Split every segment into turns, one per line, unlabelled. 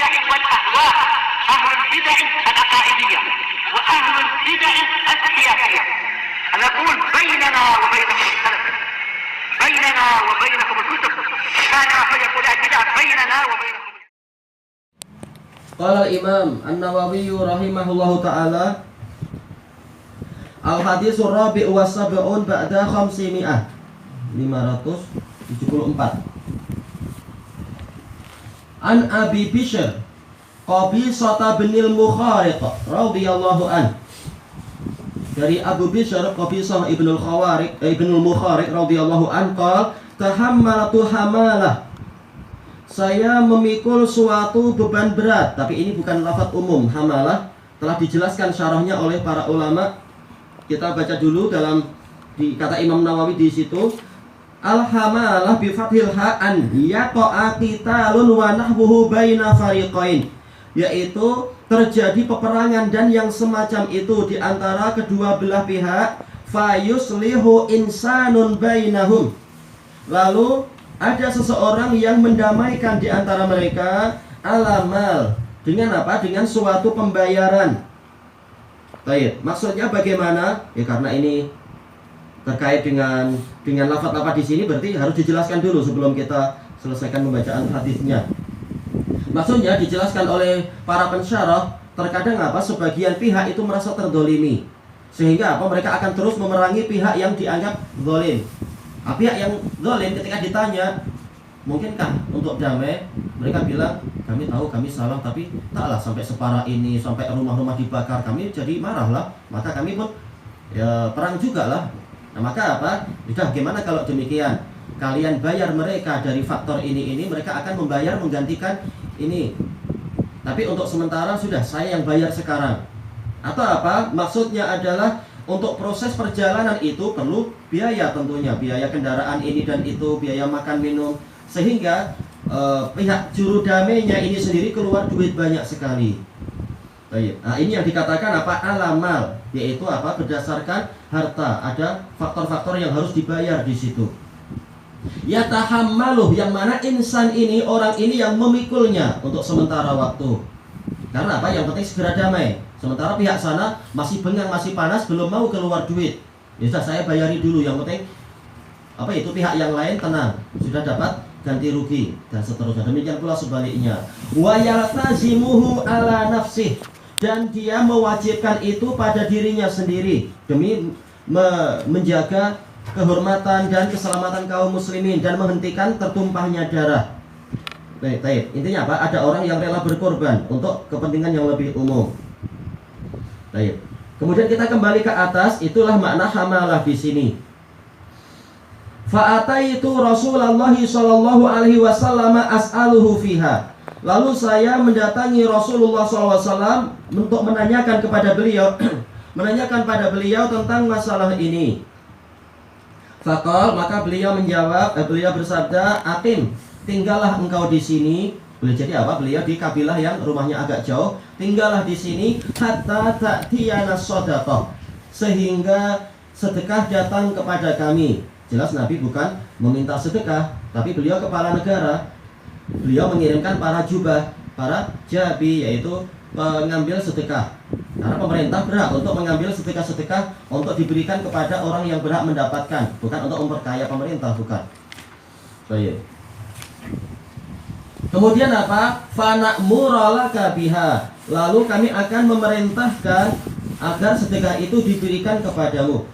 البدع والأهواء، أهل البدع العقائدية وأهل البدع السياسية. نقول بيننا وبينكم السلف، بيننا وبينكم الكتب، كان فيقول البدع بيننا وبينكم.
Qala al-Imam An-Nawawi rahimahullahu ta'ala, Al-Hadithur Rabi'u wa Sab'un ba'da 500 574. An Abi Bishr Qabisah bin al-Mukhariq radhiyallahu an. Dari Abu Bishr Qabisah ibn al-Mukhariq radhiyallahu an qala tahammalatu hamalah, saya memikul suatu beban berat. Tapi ini bukan lafaz umum. Hamalah telah dijelaskan syarahnya oleh para ulama. Kita baca dulu dalam kata Imam Nawawi di situ. Al-hamalah bi fathil ha'an yaqa'a qitalun wa nahwuhu baina fariqain, yaitu terjadi peperangan dan yang semacam itu di antara kedua belah pihak. Fayuslihu insanun bainahum, lalu ada seseorang yang mendamaikan di antara mereka. Alamal, dengan apa? Dengan suatu pembayaran. Baik, maksudnya bagaimana? Ya karena ini terkait dengan lafaz-lafaz di sini, berarti harus dijelaskan dulu sebelum kita selesaikan pembacaan hadisnya. Maksudnya dijelaskan oleh para pensyarah, terkadang apa? Sebagian pihak itu merasa terdolimi, sehingga apa? Mereka akan terus memerangi pihak yang dianggap zalim. Pihak yang zalim ketika ditanya, mungkinkah untuk damai? Mereka bilang, kami tahu kami salah, tapi taklah sampai separah ini, sampai rumah-rumah dibakar, kami jadi marah lah. Maka kami pun ya perang juga lah. Nah maka apa? Sudah, gimana kalau demikian? Kalian bayar mereka dari faktor ini, mereka akan membayar menggantikan ini. Tapi untuk sementara sudah, saya yang bayar sekarang. Atau apa? Maksudnya adalah untuk proses perjalanan itu perlu biaya tentunya, biaya kendaraan ini dan itu, biaya makan minum, sehingga pihak juru damainya ini sendiri keluar duit banyak sekali. Baik. Nah, ini yang dikatakan apa? Alamal, yaitu apa? Berdasarkan harta, ada faktor-faktor yang harus dibayar di situ. Yatahammaluh, yang mana insan ini, orang ini yang memikulnya untuk sementara waktu. Karena apa? Yang penting segera damai. Sementara pihak sana masih bengang, masih panas, belum mau keluar duit. Ya sudah, saya bayari dulu. Yang penting apa itu, pihak yang lain tenang, sudah dapat ganti rugi dan seterusnya. Demikian pula sebaliknya. Wa yaltazimuhu ala nafsih, dan dia mewajibkan itu pada dirinya sendiri demi menjaga kehormatan dan keselamatan kaum muslimin dan menghentikan tertumpahnya darah. Baik. Intinya apa? Ada orang yang rela berkorban untuk kepentingan yang lebih umum. Baik. Kemudian kita kembali ke atas, itulah makna hamalah di sini. Fa'ataitu Rasulullah sallallahu alaihi wasallam as'aluhu fiha. Lalu saya mendatangi Rasulullah SAW untuk menanyakan kepada beliau menanyakan pada beliau tentang masalah ini. Faqal, maka beliau menjawab, beliau bersabda, "Aqim, tinggallah engkau di sini." Boleh jadi apa? Beliau di kabilah yang rumahnya agak jauh. Tinggallah di sini hatta ta'tiyana shadaqah, sehingga sedekah datang kepada kami. Jelas Nabi bukan meminta sedekah, tapi beliau kepala negara. Beliau mengirimkan para jubah, para jabi, yaitu mengambil sedekah. Karena pemerintah berhak untuk mengambil sedekah-sedekah untuk diberikan kepada orang yang berhak mendapatkan, bukan untuk memperkaya pemerintah, bukan. Baik. Kemudian apa? Fana'muralaka biha. Lalu kami akan memerintahkan agar sedekah itu diberikan kepadamu.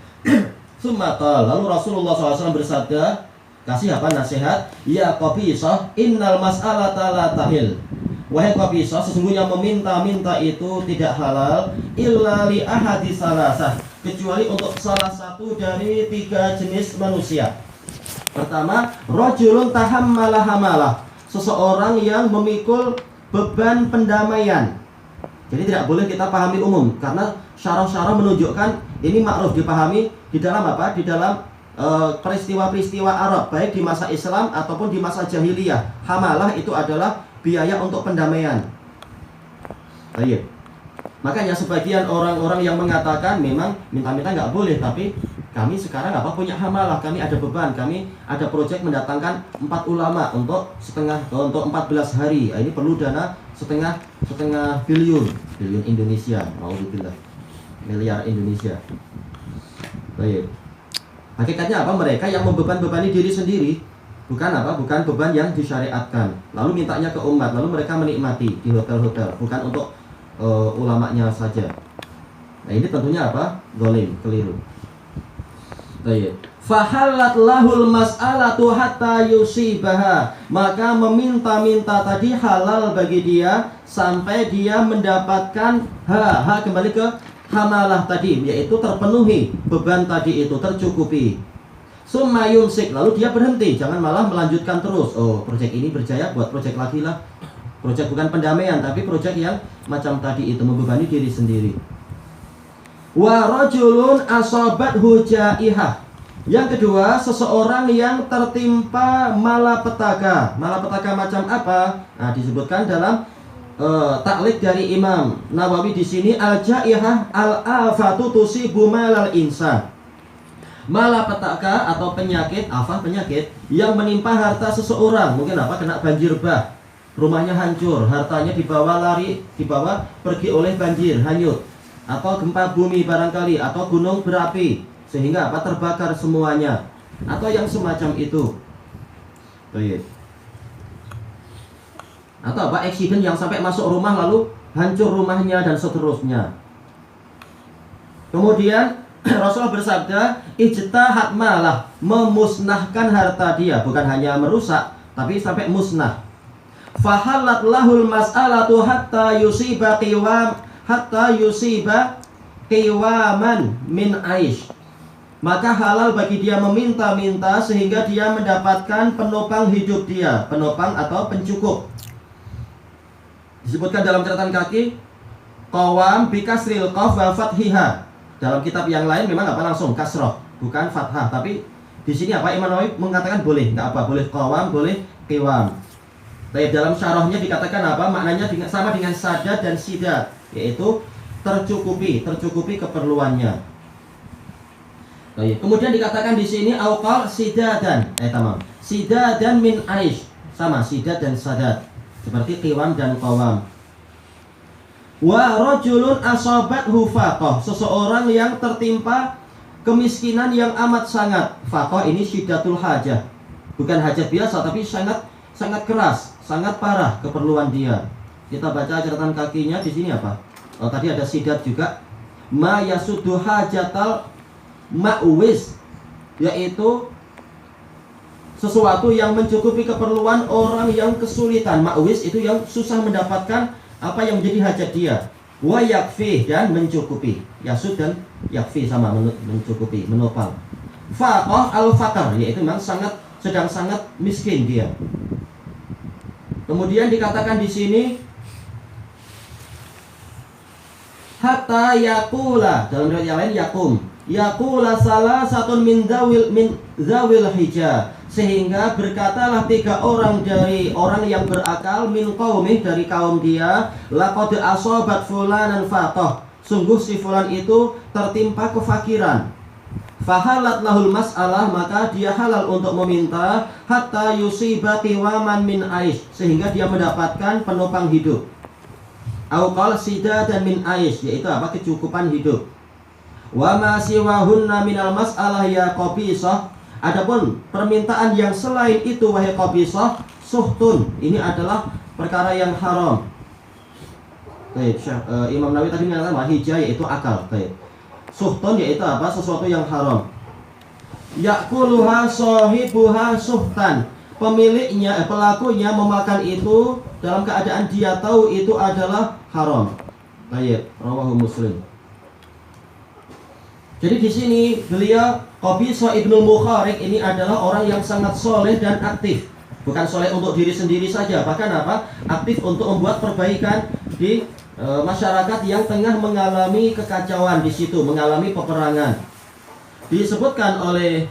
Sumaqal, lalu Rasulullah SAW bersabda, kasih apa nasihat? Ya Qabisah, innal mas'alata la tahil. Wahai Qabisah, sesungguhnya meminta-minta itu tidak halal illa li ahadi salasah, kecuali untuk salah satu dari 3 jenis manusia. Pertama, rajulun tahammala hamalah, seseorang yang memikul beban pendamaian. Jadi tidak boleh kita pahami umum, karena syarah-syarah menunjukkan ini ma'ruf dipahami di dalam apa? Di dalam peristiwa-peristiwa Arab, baik di masa Islam ataupun di masa jahiliyah. Hamalah itu adalah biaya untuk pendamaian. Baik. Makanya sebagian orang-orang yang mengatakan memang minta-minta nggak boleh, tapi kami sekarang apa punya hamalah, kami ada beban, kami ada proyek mendatangkan 4 ulama untuk 14 hari. Ini perlu dana setengah biliun Indonesia, alhamdulillah, miliar Indonesia. Baik. Hakikatnya apa? Mereka yang membebani diri sendiri, bukan beban yang disyariatkan. Lalu mintanya ke umat, lalu mereka menikmati di hotel-hotel, bukan untuk ulamanya saja. Nah ini tentunya apa? Zalim, keliru. Baik. Fahallat lahul mas'alatu hatta yusibaha, maka meminta-minta tadi halal bagi dia sampai dia mendapatkan kembali ke hamalah tadi, yaitu terpenuhi beban tadi itu, tercukupi. Summa yumsik, lalu dia berhenti, jangan malah melanjutkan terus. Oh, proyek ini berjaya, buat proyek lagi lah. Proyek bukan pendamaian, tapi proyek yang macam tadi itu, membebani diri sendiri. Wa rajulun asabathu jaihah. Yang kedua, seseorang yang tertimpa malapetaka. Malapetaka macam apa? Nah, disebutkan dalam taklid dari Imam Nawawi di sini, al-jaihah al-afatu tusibu malal insan. Malapetaka atau penyakit, penyakit yang menimpa harta seseorang. Mungkin kena banjir bah, rumahnya hancur, hartanya dibawa pergi oleh banjir, hanyut, atau gempa bumi barangkali, atau gunung berapi sehingga terbakar semuanya, atau yang semacam itu. Baik. Atau accident yang sampai masuk rumah lalu hancur rumahnya dan seterusnya. Kemudian Rasulullah bersabda, ijtahad malah, memusnahkan harta dia, bukan hanya merusak tapi sampai musnah. Fahallat lahul mas'alatu hatta yusiba qiwaman min aish, maka halal bagi dia meminta-minta sehingga dia mendapatkan penopang hidup dia, penopang atau pencukup. Disebutkan dalam catatan kaki, qawam bikasril qaf wa fathiha. Dalam kitab yang lain memang langsung kasroh, bukan fathah, tapi di sini Imam Nawawi mengatakan boleh, boleh qawam, boleh qiwam. Tapi dalam syarahnya dikatakan maknanya sama dengan sadad dan sidad, yaitu tercukupi keperluannya. Kemudian dikatakan di sini auqal sidadan, sidadan min aish, sama sidad dan sadad, seperti qiwam dan qawam. Wa rajulun asabathu faqah, seseorang yang tertimpa kemiskinan yang amat sangat. Faqah ini syiddatul hajah, bukan hajat biasa tapi sangat keras, sangat parah keperluan dia. Kita baca catatan kakinya di sini tadi ada sidad juga. Ma yasuddu hajatal ma'wis, yaitu sesuatu yang mencukupi keperluan orang yang kesulitan. Ma'wis itu yang susah mendapatkan apa yang menjadi hajat dia. Wa yakfi, dan mencukupi. Yasud dan yakfi sama, mencukupi, menopang. Faqah al-faqar, yaitu memang sedang sangat miskin dia. Kemudian dikatakan di sini hatta yakula, dalam riwayat yang lain yakum, yakula salah satu min zawil hijah, sehingga berkatalah 3 orang dari orang yang berakal, min qaumih, dari kaum dia, laqad asabat fulanan faqah, sungguh si fulan itu tertimpa kefakiran. Fahalat lahul mas'alah, maka dia halal untuk meminta, hatta yusiba qiwaman min aish, sehingga dia mendapatkan penopang hidup. Auqal sida dan min aish, yaitu kecukupan hidup. Wa ma siwahunna minal mas'alah ya qabisah, adapun permintaan yang selain itu wahai qabisah, suhtun, ini adalah perkara yang haram. Baik, Imam Nawawi tadi mengatakan hijah yaitu akal. Baik. Suhtun yaitu sesuatu yang haram. Yakuluha sahibuha suhtan, pemiliknya, pelakunya memakan itu dalam keadaan dia tahu itu adalah haram. Baik, rawahu Muslim. Jadi di sini beliau Qabisah Ibnul Mukharik ini adalah orang yang sangat soleh dan aktif. Bukan soleh untuk diri sendiri saja, bahkan aktif untuk membuat perbaikan di masyarakat yang tengah mengalami kekacauan di situ, mengalami peperangan. Disebutkan oleh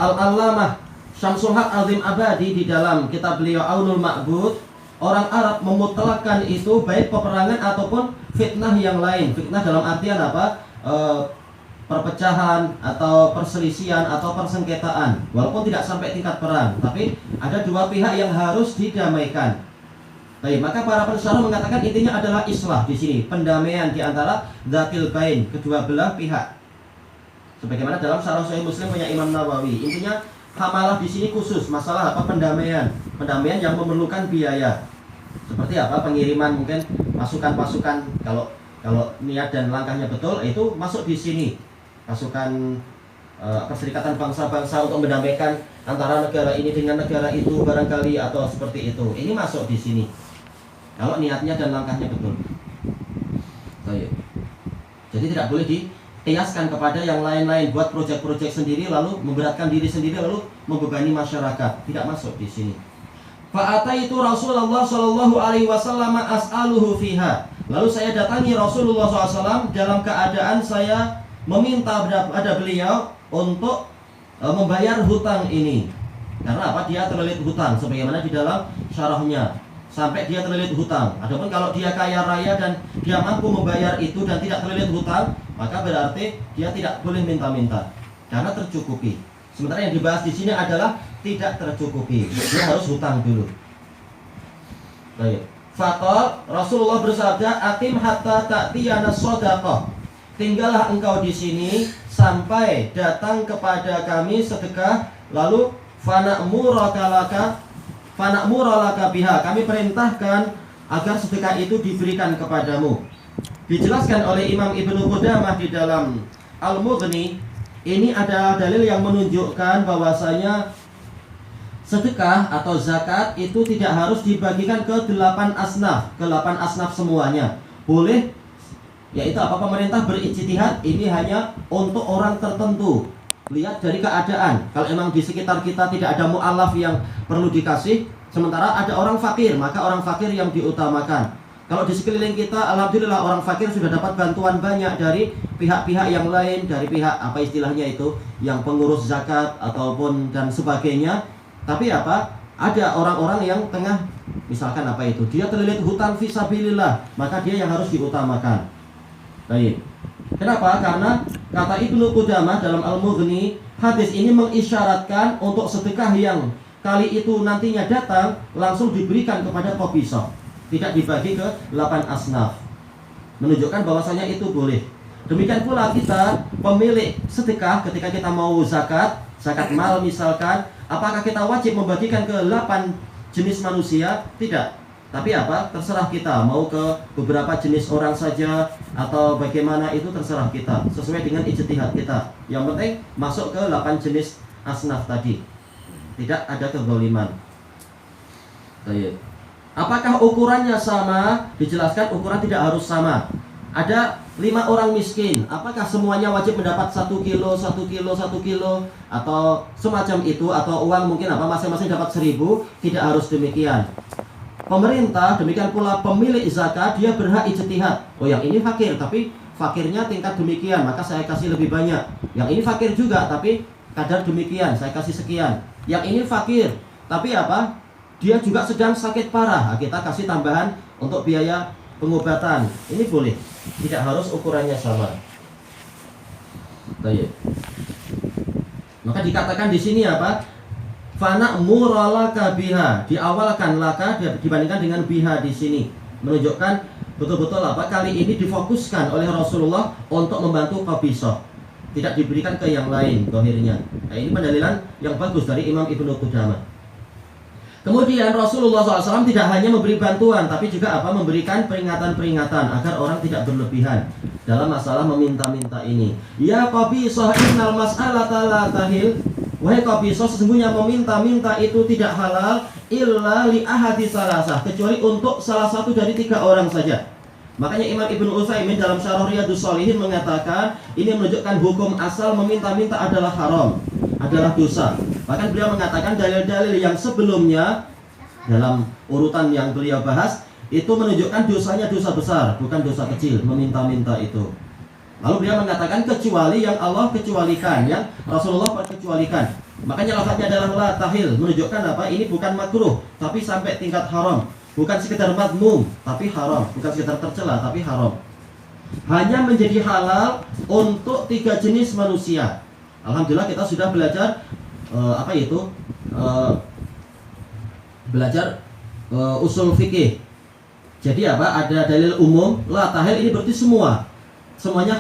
Al-Allamah Syamsul Haq Azim Abadi di dalam kitab beliau Aunul Ma'bud, orang Arab memutlakkan itu baik peperangan ataupun fitnah yang lain. Fitnah dalam artian perpecahan atau perselisihan atau persengketaan, walaupun tidak sampai tingkat perang, tapi ada 2 pihak yang harus didamaikan. Baik, maka para pensyarah mengatakan intinya adalah islah di sini, pendamaian di antara dzatil bain, kedua belah pihak. Sebagaimana dalam Syarah Sahih Muslim punya Imam Nawawi. Intinya hamalah di sini khusus masalah apa, pendamaian. Pendamaian yang memerlukan biaya. Seperti apa, pengiriman mungkin pasukan-pasukan, kalau niat dan langkahnya betul itu masuk di sini. Pasukan Perserikatan Bangsa-Bangsa untuk mendamaikan antara negara ini dengan negara itu barangkali, atau seperti itu. Ini masuk di sini. Kalau niatnya dan langkahnya betul. Jadi tidak boleh dikiaskan kepada yang lain-lain, buat proyek-proyek sendiri lalu memberatkan diri sendiri lalu membebani masyarakat. Tidak masuk di sini. Fa'ataitu Rasulullah sallallahu alaihi wasallam as'aluhu fiha. Lalu saya datangi Rasulullah SAW dalam keadaan saya meminta pada beliau untuk membayar hutang ini. Karena apa? Dia terlilit hutang sebagaimana di dalam syarahnya. Sampai dia terlilit hutang. Adapun kalau dia kaya raya dan dia mampu membayar itu dan tidak terlilit hutang, maka berarti dia tidak boleh minta-minta karena tercukupi. Sementara yang dibahas di sini adalah tidak tercukupi. Dia harus hutang dulu. Baik. Faqal Rasulullah bersabda, "Aqim hatta ta'tiyana shadaqah." Tinggallah engkau di sini sampai datang kepada kami sedekah, lalu fana'muraka biha. Kami perintahkan agar sedekah itu diberikan kepadamu. Dijelaskan oleh Imam Ibnu Qudamah di dalam Al-Mughni, ini adalah dalil yang menunjukkan bahwasanya sedekah atau zakat itu tidak harus dibagikan ke 8 asnaf semuanya. Boleh, yaitu apa, pemerintah berijtihad ini hanya untuk orang tertentu. Lihat dari keadaan. Kalau emang di sekitar kita tidak ada mu'alaf yang perlu dikasih, sementara ada orang fakir, maka orang fakir yang diutamakan. Kalau di sekeliling kita, alhamdulillah orang fakir sudah dapat bantuan banyak dari pihak-pihak yang lain, dari pihak apa istilahnya itu, yang pengurus zakat ataupun dan sebagainya. Tapi apa? Ada orang-orang yang tengah, misalkan apa itu, dia terlilit hutang fisabilillah, maka dia yang harus diutamakan. Baik. Kenapa? Karena kata Ibnu Qudamah dalam Al-Mughni, hadis ini mengisyaratkan untuk sedekah yang kali itu nantinya datang langsung diberikan kepada Qabisah, tidak dibagi ke 8 asnaf. Menunjukkan bahwasanya itu boleh. Demikian pula kita pemilik sedekah ketika kita mau zakat mal misalkan, apakah kita wajib membagikan ke 8 jenis manusia? Tidak. Tapi apa? Terserah kita, mau ke beberapa jenis orang saja atau bagaimana, itu terserah kita, sesuai dengan ijtihad kita. Yang penting masuk ke 8 jenis asnaf tadi. Tidak ada kezaliman. Baik. Apakah ukurannya sama? Dijelaskan ukuran tidak harus sama. Ada 5 orang miskin, apakah semuanya wajib mendapat 1 kilo, 1 kilo, 1 kilo, atau semacam itu, atau uang mungkin apa masing-masing dapat 1000? Tidak harus demikian. Pemerintah, demikian pula pemilik zakat, dia berhak ijtihad. Oh, yang ini fakir, tapi fakirnya tingkat demikian, maka saya kasih lebih banyak. Yang ini fakir juga, tapi kadar demikian, saya kasih sekian. Yang ini fakir, tapi apa? Dia juga sedang sakit parah, kita kasih tambahan untuk biaya pengobatan. Ini boleh, tidak harus ukurannya sama. Baik. Maka dikatakan di sini apa? Fana'muralaka biha, diawalkan laka dibandingkan dengan biha di sini, menunjukkan betul-betul apa, kali ini difokuskan oleh Rasulullah untuk membantu Qabisah, tidak diberikan ke yang lain dohirnya. Nah, ini pendalilan yang bagus dari Imam Ibnu Qudamah. Kemudian Rasulullah SAW tidak hanya memberi bantuan, tapi juga apa, memberikan peringatan-peringatan agar orang tidak berlebihan dalam masalah meminta-minta ini. Ya Qabisah innal mas'alata la tahil. Wahai Qabisah, sesungguhnya meminta-minta itu tidak halal illa li ahadi salasah, kecuali untuk salah satu dari 3 orang saja. Makanya Imam Ibnu Utsaimin dalam Syarah Riyadhus Shalihin mengatakan ini menunjukkan hukum asal meminta-minta adalah haram, adalah dosa. Bahkan beliau mengatakan dalil-dalil yang sebelumnya dalam urutan yang beliau bahas itu menunjukkan dosanya dosa besar, bukan dosa kecil meminta-minta itu. Lalu beliau mengatakan kecuali yang Allah kecualikan, yang Rasulullah kecualikan. Makanya lafaznya adalah la tahil, menunjukkan apa? Ini bukan makruh, tapi sampai tingkat haram. Bukan sekedar madmum, tapi haram. Bukan sekedar tercela, tapi haram. Hanya menjadi halal untuk 3 jenis manusia. Alhamdulillah kita sudah belajar belajar usul fikih Jadi apa? Ada dalil umum, la tahil ini berarti semuanya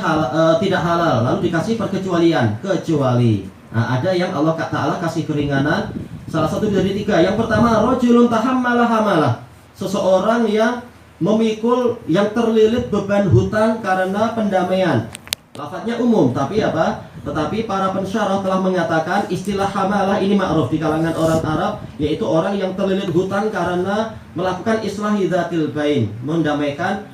tidak halal. Lalu dikasih perkecualian, kecuali. Nah, ada yang Allah Ta'ala kasih keringanan. Salah satu dari 3. Yang pertama, rajulun tahammala hamalah. Seseorang yang memikul, yang terlilit beban hutang karena pendamaian. Lafadznya umum, tapi apa? Tetapi para pensyarah telah mengatakan istilah hamalah ini ma'ruf di kalangan orang Arab, yaitu orang yang terlilit hutang karena melakukan islahi dzatil bain, mendamaikan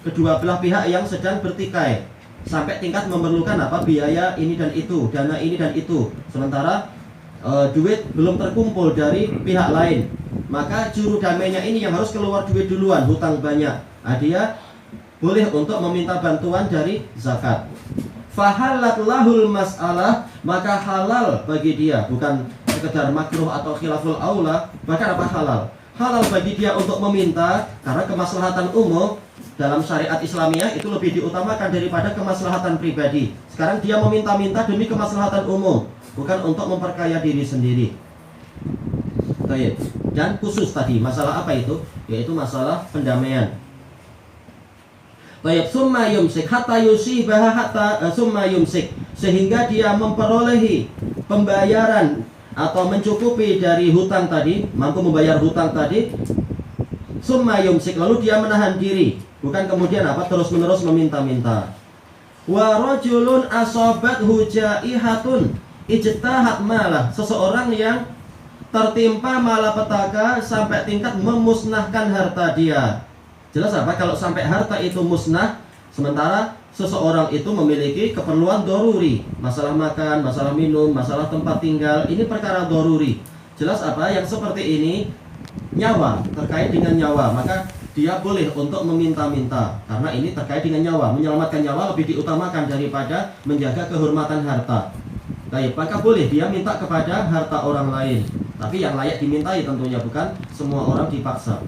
kedua belah pihak yang sedang bertikai sampai tingkat memerlukan apa? Biaya ini dan itu, dana ini dan itu. Sementara duit belum terkumpul dari pihak lain. Maka juru damainya ini yang harus keluar duit duluan, hutang banyak. Dia boleh untuk meminta bantuan dari zakat. Fahalat lahul mas'alah, maka halal bagi dia, bukan sekedar makruh atau khilaful aula, bahkan apa halal? Halal bagi dia untuk meminta karena kemaslahatan umum dalam syariat Islamiyah itu lebih diutamakan daripada kemaslahatan pribadi. Sekarang dia meminta-minta demi kemaslahatan umum, bukan untuk memperkaya diri sendiri. Baik. Dan khusus tadi masalah apa itu? Yaitu masalah pendamaian. Baik, summa yumsik hatta yusibaha hatta summa yumsik, sehingga dia memperolehi pembayaran atau mencukupi dari hutang tadi, mampu membayar hutang tadi. Summa yumsik, lalu dia menahan diri, bukan kemudian apa terus-menerus meminta-minta. Wa rajulun asabathu jaihatun ijtahat malah, seseorang yang tertimpa malapetaka sampai tingkat memusnahkan harta dia. Jelas apa? Kalau sampai harta itu musnah, sementara seseorang itu memiliki keperluan doruri, masalah makan, masalah minum, masalah tempat tinggal, ini perkara doruri. Jelas apa? Yang seperti ini nyawa, terkait dengan nyawa, maka dia boleh untuk meminta-minta karena ini terkait dengan nyawa. Menyelamatkan nyawa lebih diutamakan daripada menjaga kehormatan harta. Baik, maka boleh dia minta kepada harta orang lain, tapi yang layak dimintai tentunya, bukan semua orang dipaksa.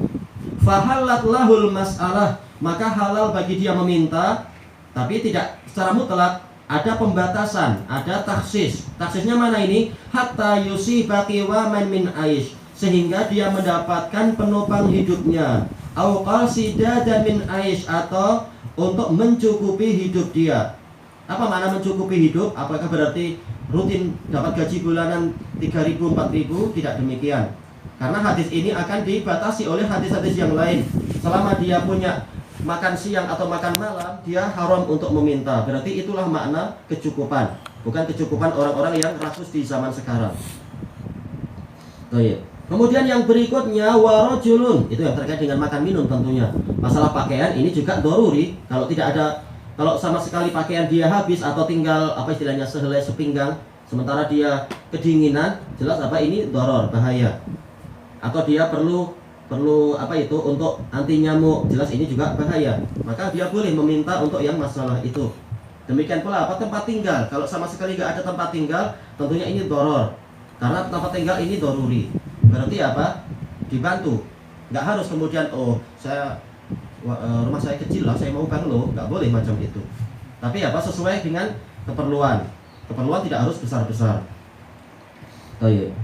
Fahalat lahul mas'alah, maka halal bagi dia meminta, tapi tidak secara mutlak. Ada pembatasan, ada taksis. Taksisnya mana ini? Hatta yusiba qiwaman min aish, sehingga dia mendapatkan penopang hidupnya. Au qasidadan min aish, atau untuk mencukupi hidup dia. Apa makna mencukupi hidup? Apakah berarti rutin dapat gaji bulanan 3.000, 4.000? Tidak demikian. Karena hadis ini akan dibatasi oleh hadis-hadis yang lain. Selama dia punya makan siang atau makan malam, dia haram untuk meminta. Berarti itulah makna kecukupan, bukan kecukupan orang-orang yang rasus di zaman sekarang. Baik. Kemudian yang berikutnya warajulun, itu yang terkait dengan makan minum tentunya. Masalah pakaian ini juga doruri. Kalau tidak ada, kalau sama sekali pakaian dia habis atau tinggal apa istilahnya sehelai sepinggang, sementara dia kedinginan, jelas apa ini doror, bahaya. Atau dia perlu apa itu untuk anti nyamuk, jelas ini juga bahaya. Maka dia boleh meminta untuk yang masalah itu. Demikian pula apa tempat tinggal. Kalau sama sekali nggak ada tempat tinggal, tentunya ini doror. Karena tempat tinggal ini doruri. Berarti apa? Dibantu. Nggak harus kemudian rumah saya kecil lah, saya mau banglo, nggak boleh macam itu. Tapi apa sesuai dengan keperluan. Keperluan tidak harus besar-besar.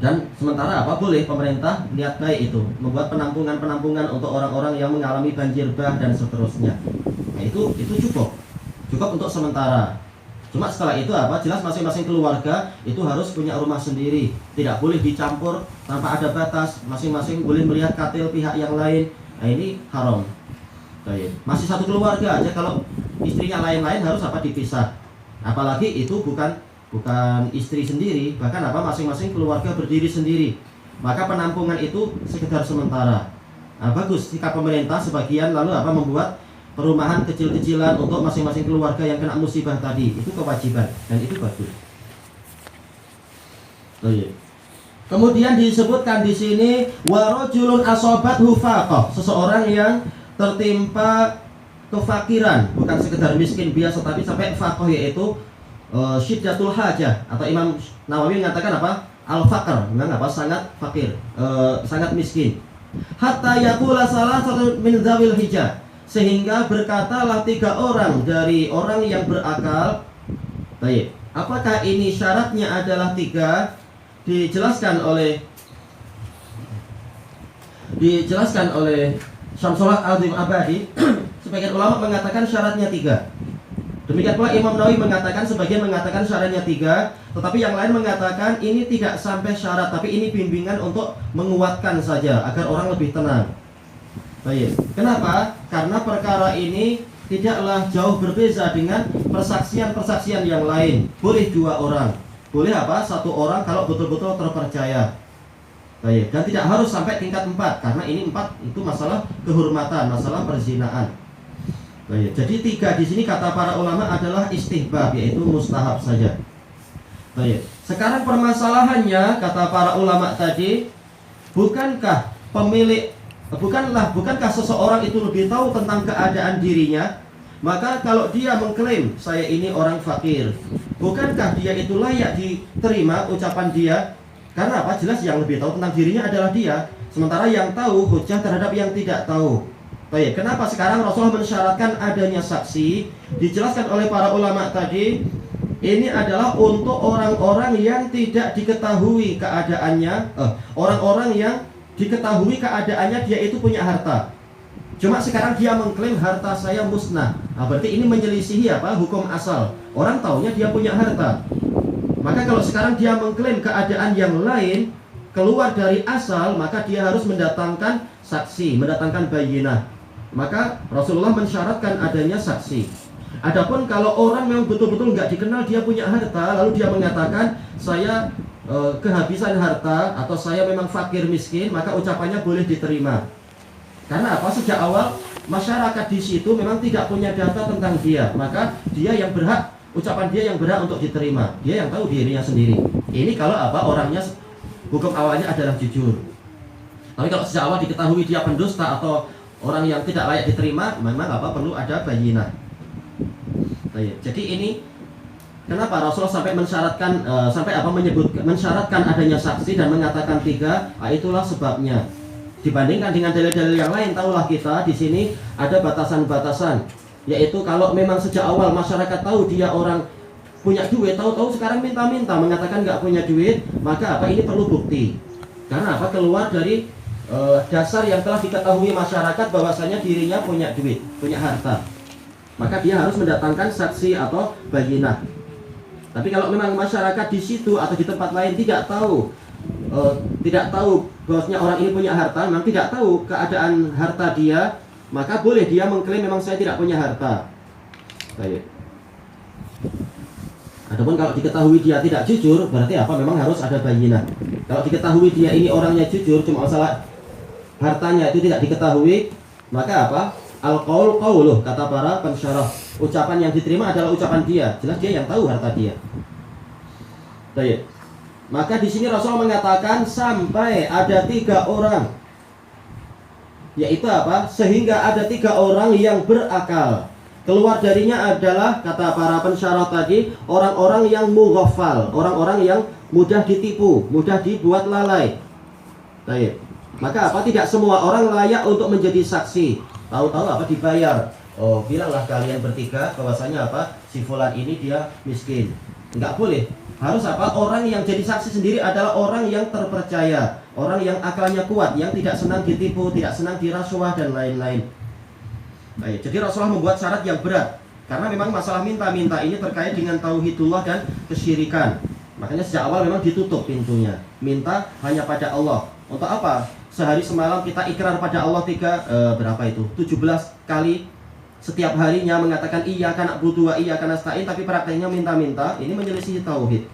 Dan sementara apa boleh pemerintah niat baik itu membuat penampungan untuk orang-orang yang mengalami banjir bah dan seterusnya. Nah itu cukup untuk sementara. Cuma setelah itu apa jelas masing-masing keluarga itu harus punya rumah sendiri, tidak boleh dicampur tanpa ada batas. Masing-masing boleh melihat katil pihak yang lain. Nah ini haram. Masih satu keluarga aja, kalau istrinya lain-lain harus apa dipisah. Apalagi itu bukan istri sendiri, bahkan apa masing-masing keluarga berdiri sendiri. Maka penampungan itu sekedar sementara. Bagus sikap pemerintah sebagian, lalu apa membuat perumahan kecil-kecilan untuk masing-masing keluarga yang kena musibah tadi. Itu kewajiban dan itu bagus. Kemudian disebutkan di sini warajulun asobathu faqah, seseorang yang tertimpa kefakiran, bukan sekedar miskin biasa tapi sampai faqah, yaitu syiddatul hajah, atau Imam Nawawi mengatakan apa? Al-faqr, memang apa? Sangat fakir, sangat miskin. Hatta yaqula salah satu min dzawil hijah, sehingga berkatalah 3 orang dari orang yang berakal. Baik, apakah ini syaratnya adalah 3? Dijelaskan oleh Syamsullah Al-Abadi, sebagian ulama mengatakan syaratnya 3. Demikian pula Imam Nawawi mengatakan, sebagian mengatakan syaratnya 3, tetapi yang lain mengatakan ini tidak sampai syarat, tapi ini bimbingan untuk menguatkan saja agar orang lebih tenang. Baik. Kenapa? Karena perkara ini tidaklah jauh berbeza dengan persaksian-persaksian yang lain. Boleh 2 orang, boleh 1 orang kalau betul-betul terpercaya. Baik. Dan tidak harus sampai tingkat 4, karena ini 4 itu masalah kehormatan, masalah perzinaan. Baik. Jadi 3 di sini kata para ulama adalah istihbab, yaitu mustahab saja. Baik. Sekarang permasalahannya kata para ulama tadi, bukankah seseorang itu lebih tahu tentang keadaan dirinya? Maka kalau dia mengklaim saya ini orang fakir, bukankah dia itu layak diterima ucapan dia? Karena apa? Jelas yang lebih tahu tentang dirinya adalah dia. Sementara yang tahu hujjah terhadap yang tidak tahu. Baik, kenapa sekarang Rasulullah mensyaratkan adanya saksi? Dijelaskan oleh para ulama tadi, ini adalah untuk orang-orang yang tidak diketahui keadaannya, orang-orang yang diketahui keadaannya dia itu punya harta. Cuma sekarang dia mengklaim harta saya musnah. Nah, berarti ini menyelisihi hukum asal. Orang taunya dia punya harta. Maka kalau sekarang dia mengklaim keadaan yang lain keluar dari asal, maka dia harus mendatangkan saksi, mendatangkan bayyinah. Maka Rasulullah mensyaratkan adanya saksi. Adapun kalau orang memang betul-betul nggak dikenal dia punya harta, lalu dia mengatakan saya kehabisan harta atau saya memang fakir miskin, maka ucapannya boleh diterima. Karena apa? Sejak awal masyarakat di situ memang tidak punya data tentang dia, maka dia yang berhak, ucapan dia yang berhak untuk diterima. Dia yang tahu dirinya sendiri. Ini kalau orangnya hukum awalnya adalah jujur. Tapi kalau sejak awal diketahui dia pendusta atau orang yang tidak layak diterima, memang perlu ada bayyinah. Jadi ini kenapa Rasulullah sampai mensyaratkan mensyaratkan adanya saksi dan mengatakan 3, itulah sebabnya. Dibandingkan dengan dalil-dalil yang lain, tahulah kita di sini ada batasan-batasan, yaitu kalau memang sejak awal masyarakat tahu dia orang punya duit, tahu-tahu sekarang minta-minta mengatakan nggak punya duit, maka ini perlu bukti. Karena keluar dari dasar yang telah diketahui masyarakat bahwasanya dirinya punya duit, punya harta. Maka dia harus mendatangkan saksi atau bayyinah. Tapi kalau memang masyarakat di situ atau di tempat lain tidak tahu bahwasanya orang ini punya harta, memang tidak tahu keadaan harta dia, maka boleh dia mengklaim memang saya tidak punya harta. Baik. Adapun kalau diketahui dia tidak jujur, berarti memang harus ada bayyinah. Kalau diketahui dia ini orangnya jujur, cuma masalah hartanya itu tidak diketahui, maka al-qaul qauluh, kata para pensyarah. Ucapan yang diterima adalah ucapan dia. Jelas dia yang tahu harta dia. Baik. Maka di sini Rasul mengatakan sampai ada 3 orang. Yaitu sehingga ada 3 orang yang berakal. Keluar darinya adalah, kata para pensyarah tadi, orang-orang yang mughaffal, orang-orang yang mudah ditipu, mudah dibuat lalai. Baik. Maka tidak semua orang layak untuk menjadi saksi. Tahu-tahu dibayar. Oh, bilanglah kalian bertiga bahwasanya si fulan ini dia miskin. Enggak boleh. Harus orang yang jadi saksi sendiri adalah orang yang terpercaya, orang yang akalnya kuat, yang tidak senang ditipu, tidak senang dirasuah dan lain-lain. Baik, jadi Rasulullah membuat syarat yang berat karena memang masalah minta-minta ini terkait dengan tauhidullah dan kesyirikan. Makanya sejak awal memang ditutup pintunya. Minta hanya pada Allah. Untuk apa? Sehari semalam kita ikrar pada Allah 17 kali setiap harinya mengatakan iyyaka na'budu wa iyyaka nasta'in, tapi prakteknya minta-minta. Ini menyelisih tauhid.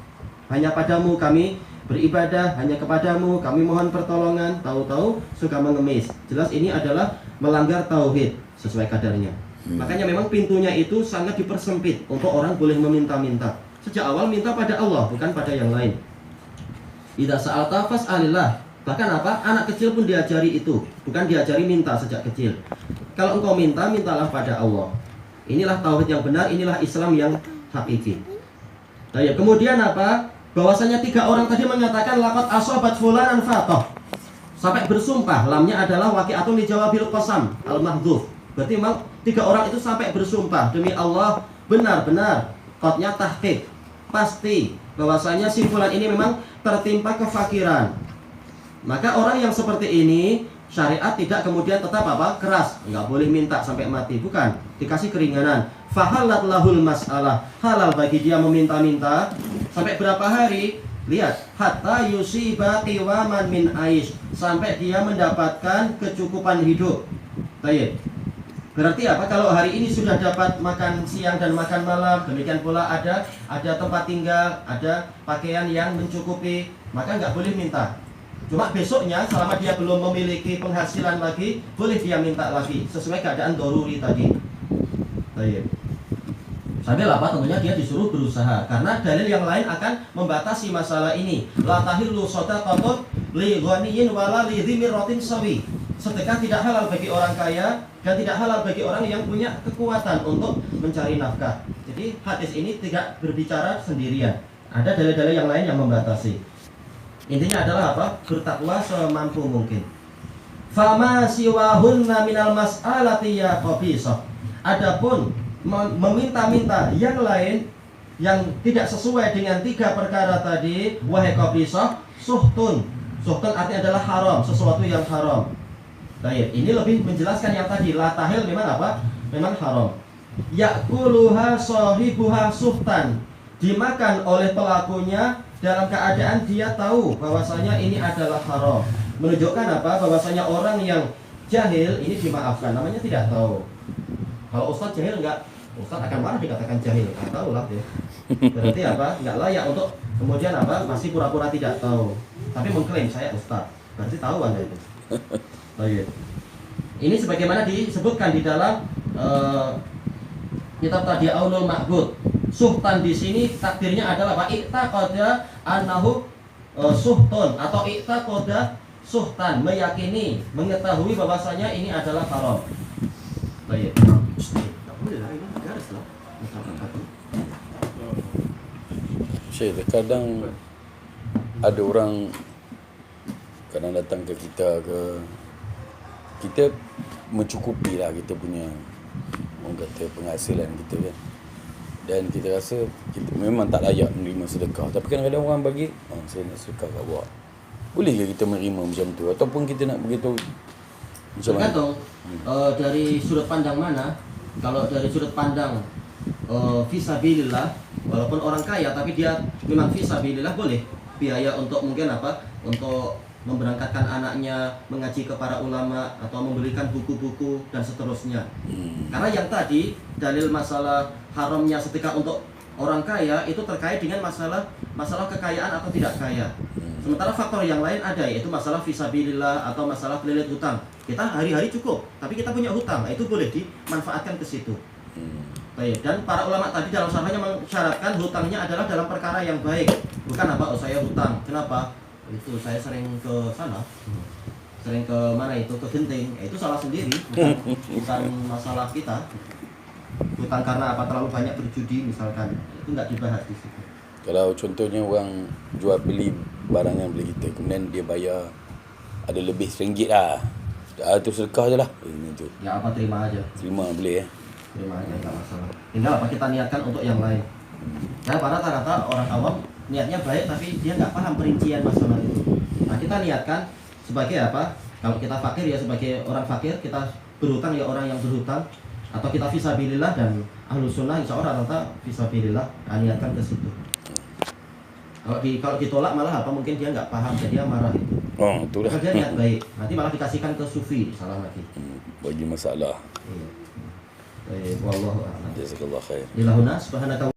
Hanya padamu kami beribadah, hanya kepadamu kami mohon pertolongan, tahu-tahu suka mengemis. Jelas ini adalah melanggar tauhid sesuai kadarnya. Makanya memang pintunya itu sangat dipersempit untuk orang boleh meminta-minta. Sejak awal minta pada Allah, bukan pada yang lain. Idza sa'alta fas'alillah. Bahkan anak kecil pun diajari itu, bukan diajari minta sejak kecil. Kalau engkau minta, mintalah pada Allah. Inilah tauhid yang benar, inilah Islam yang hakiki. Nah, kemudian bahwasanya 3 orang tadi mengatakan laqad asabat fulanan fatah. Sampai bersumpah, lamnya adalah waqi'atun li jawabil qasam al-mahdhuf. Berarti memang 3 orang itu sampai bersumpah demi Allah benar-benar qadnya tahqiq. Pasti bahwasanya si fulan ini memang tertimpa kefakiran. Maka orang yang seperti ini syariat tidak kemudian tetap apa? Keras, nggak boleh minta sampai mati, bukan. Dikasih keringanan. Fahalat lahul mas'alah, halal bagi dia meminta-minta sampai berapa hari? Lihat, hatta yusiba qiwaman min aish, sampai dia mendapatkan kecukupan hidup. Baik. Berarti apa? Kalau hari ini sudah dapat makan siang dan makan malam, demikian pula ada tempat tinggal, ada pakaian yang mencukupi, maka nggak boleh minta. Cuma besoknya selama dia belum memiliki penghasilan lagi, boleh dia minta lagi sesuai keadaan doruri tadi. Baik. Sambil apa? Tentunya dia disuruh berusaha, karena dalil yang lain akan membatasi masalah ini. La tahillu shadaqatun li ghaniyyin wala li dzi mirratin sawi. Sedekah tidak halal bagi orang kaya dan tidak halal bagi orang yang punya kekuatan untuk mencari nafkah. Jadi hadis ini tidak berbicara sendirian. Ada dalil-dalil yang lain yang membatasi. Intinya adalah apa? Bertakwa semampu mungkin. Fama siwahunna minal mas'alati ya qabisah. Adapun meminta-minta yang lain yang tidak sesuai dengan 3 perkara tadi, wahai qabisah, suhtun. Suhtun artinya adalah haram, sesuatu yang haram. Baik, ini lebih menjelaskan yang tadi. La tahil memang apa? Memang haram. Yakuluha sahibuha suhtan, dimakan oleh pelakunya dalam keadaan dia tahu bahwasanya ini adalah haram. Menunjukkan apa? Bahwasanya orang yang jahil ini dimaafkan, namanya tidak tahu. Kalau ustaz jahil enggak, ustaz akan marah dikatakan jahil. Enggak tahu lah dia. Berarti apa? Enggak layak untuk kemudian apa? Masih pura-pura tidak tahu. Tapi mengklaim saya ustaz. Berarti tahu Anda itu. Baik. Ini sebagaimana disebutkan di dalam kitab Tadi'aunul Ma'bud. Suhtan di sini takdirnya adalah apa? Iqtaqada annahu suhtun atau iqtaqada suhtan, meyakini, mengetahui bahwasanya ini adalah haram. Baik. Tak boleh lah, ini garis lah.
Syekh, kadang ada orang kadang datang ke kita mencukupi lah kita punya orang kata penghasilan kita kan, dan kita rasa kita memang tak layak menerima sedekah, tapi kadang-kadang orang bagi saya nak sedekah kat awak, boleh ke kita menerima macam tu, ataupun kita nak beritahu macam mana?
Tergantung dari sudut pandang mana. Kalau dari sudut pandang fisabilillah, walaupun orang kaya tapi dia memang fisabilillah, boleh biaya untuk mungkin apa, untuk memberangkatkan anaknya mengaji ke para ulama atau membelikan buku-buku dan seterusnya. Karena yang tadi dalil masalah haramnya sedekah untuk orang kaya itu terkait dengan masalah kekayaan atau tidak kaya. Sementara faktor yang lain ada, yaitu masalah fisabilillah atau masalah kelilit hutang. Kita hari-hari cukup, tapi kita punya hutang, itu boleh dimanfaatkan ke situ. Baik. Dan para ulama tadi dalam syarahnya mensyaratkan hutangnya adalah dalam perkara yang baik, bukan apa? Oh saya hutang, kenapa? Itu saya sering ke sana, sering ke mana itu, ke Genting, itu salah sendiri, bukan masalah kita. Hutang karena apa? Terlalu banyak berjudi misalkan, itu nggak dibahas di situ.
Kalau contohnya orang jual beli barang yang beli kita, kemudian dia bayar ada lebih RM1 lah, itu sedekah je lah. Itu.
Ya apa, terima aja.
Terima boleh ya.
Terima aja, nggak masalah. Tinggal apa kita niatkan untuk yang lain. Nah, rata-rata orang awam niatnya baik tapi dia nggak paham perincian masalah itu. Nah, kita niatkan sebagai apa? Kalau kita fakir ya sebagai orang fakir, kita berhutang ya orang yang berhutang, atau kita fisabilillah, dan ahlus sunnah insya Allah rata fisabilillah. Nah, niatkan ke situ. Kalau ditolak malah apa? Mungkin dia nggak paham, jadi dia marah itu.
Oh, itulah.
Kalau dia niat baik, nanti malah dikasihkan ke sufi, salah lagi.
Bagi masalah.
Iya. Wallahu a'lam.
Jazakallah khair.
Ilahuna subhanaka